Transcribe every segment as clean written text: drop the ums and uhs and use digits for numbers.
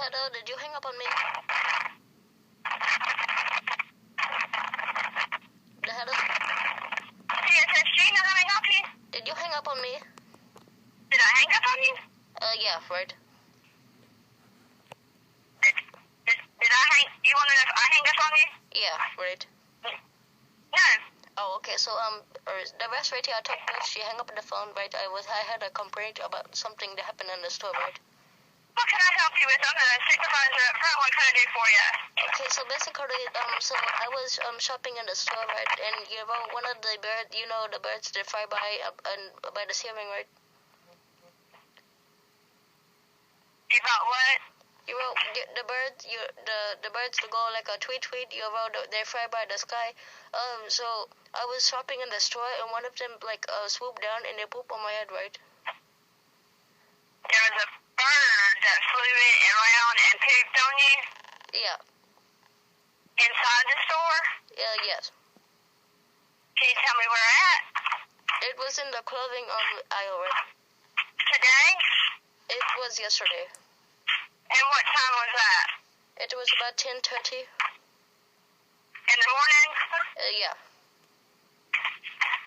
Hello, did you hang up on me? Hello? CSSG, how can I help you? Did you hang up on me? Did I hang up on you? Yeah, right. Did I hang... You want to know if I hang up on you? Yeah, right. No. Oh, okay, so, the rest right here I talked to, she hung up on the phone, right? I had a complaint about something that happened in the store, right? What can I help you with? I'm the supervisor up front. What can I do for you? Okay, so basically, so I was, shopping in the store, right? And, you know, one of the birds, you know, the birds that fly by, by the ceiling, right? You bought what? You know, the birds, the birds that go like a tweet, you know, they fly by the sky. So I was shopping in the store, and one of them, like, swooped down, and they pooped on my head, right? There was a bird that flew in around and pooped on you? Yeah. Inside the store? Yes. Can you tell me where at? It was in the clothing aisle, right? Today? It was yesterday. And what time was that? It was about 10:30. In the morning? Yeah.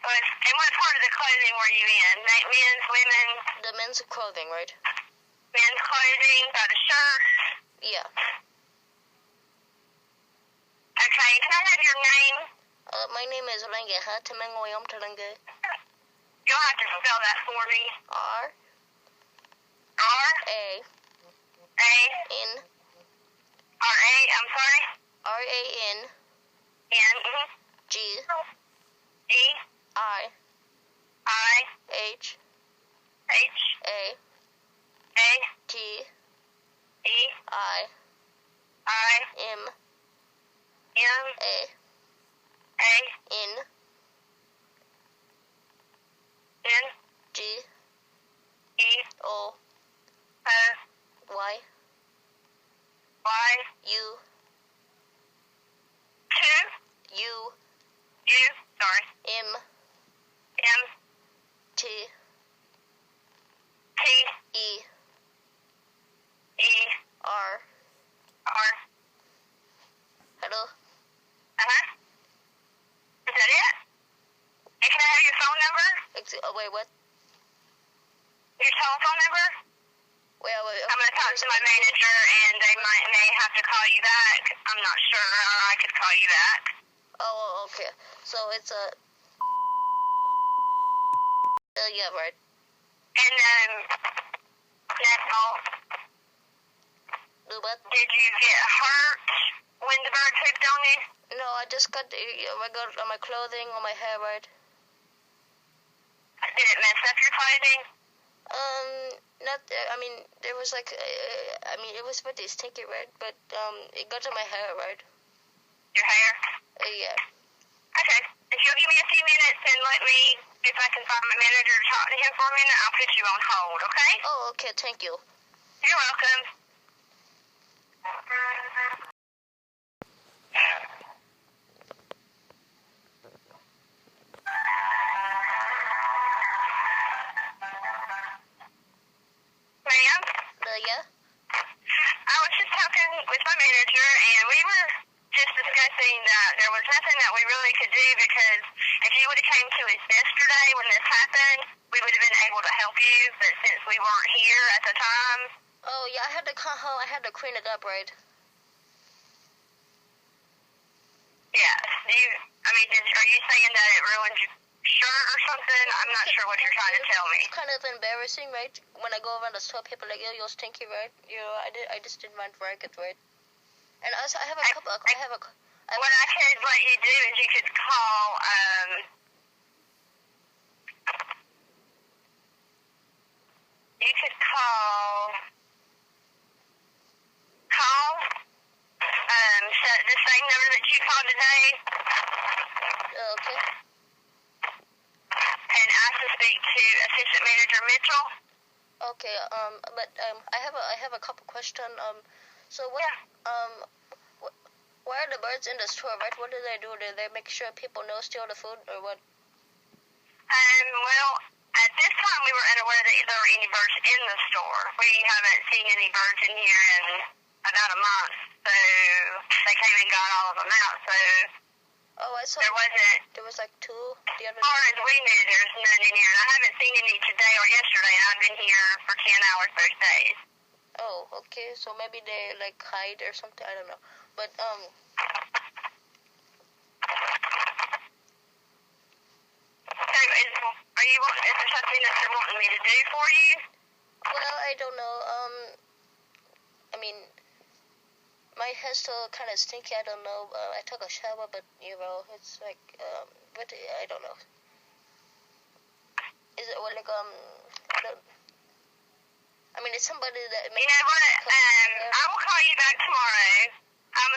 And what part of the clothing were you in? Men's, women's? The men's clothing, right? Men's clothing, by the shirt? Yeah. Okay, can I have your name? My name is Lange Hatimengoyom Talange. You'll have to spell that for me. R R A A N R A. I'm sorry. RAN N G E I I H H A A T E I I M M A A N N G E O O Y Y U two U U. Sorry. M M T T E E R. R. Hello? Is that it? And can I have your phone number? Wait, what? Your telephone number? Wait. I'm going to talk to my manager, and they may have to call you back. I'm not sure, or I could call you back. Oh, okay. So it's a... yeah, right. And that's all. Do what? Did you get hurt when the bird pooped on you? No, I just got my clothing on my hair, right? Did it mess up your clothing? Not, I mean, there was like, it was pretty sticky, right? But, it got to my hair, right? Your hair? Yeah. Okay. If you'll give me a few minutes and let me, if I can find my manager to talk to him for a minute, I'll put you on hold, okay? Oh, okay, thank you. You're welcome. Ma'am? Yeah? I was just talking with my manager, and we were just discussing that there was nothing that we really could do, because if you would have came to us yesterday when this happened, we would have been able to help you, but since we weren't here at the time... Oh, yeah, I had to come home. I had to clean it up, right? Yeah. Are you saying that it ruined your shirt or something? I'm not sure what you're trying to tell me. It's kind of embarrassing, right? When I go around the store, people are like, you're stinky, right? You know, I just didn't want to break it, right? And also, I have a couple... What I could let you do is you could call, the same number that you called today. Okay. And ask to speak to Assistant Manager Mitchell. Okay, but, I have a couple questions. So what, why are the birds in the store, right? What do? Do they make sure people don't steal the food, or what? Well, at this time we were unaware that there were any birds in the store. We haven't seen any birds in here in about a month, so they came and got all of them out. So Oh, I saw there wasn't. there was like 2 the other As far as we knew, there's none in here, and I haven't seen any today or yesterday, and I've been here for 10 hours most days. Oh, okay. So maybe they like hide or something. I don't know. But So is there something that they're wanting me to do for you? well, I don't know. I mean, my hair's still kind of stinky. I don't know. I took a shower, but it's like but I don't know. Is it like I don't. I mean, it's somebody that. You know what? I will call you back tomorrow. I'm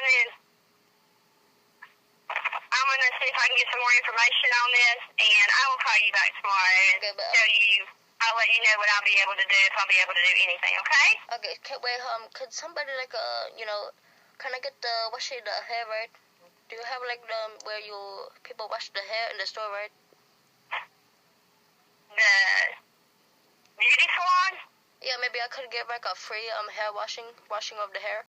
gonna see if I can get some more information on this, and I will call you back tomorrow and Okay, but, tell you. I'll let you know what I'll be able to do if I'll be able to do anything. Okay? Okay. Wait. Could somebody like can I get the washing the hair, right? Do you have like where people wash the hair in the store, right? The beauty salon? Yeah, maybe I could get like a free hair washing of the hair.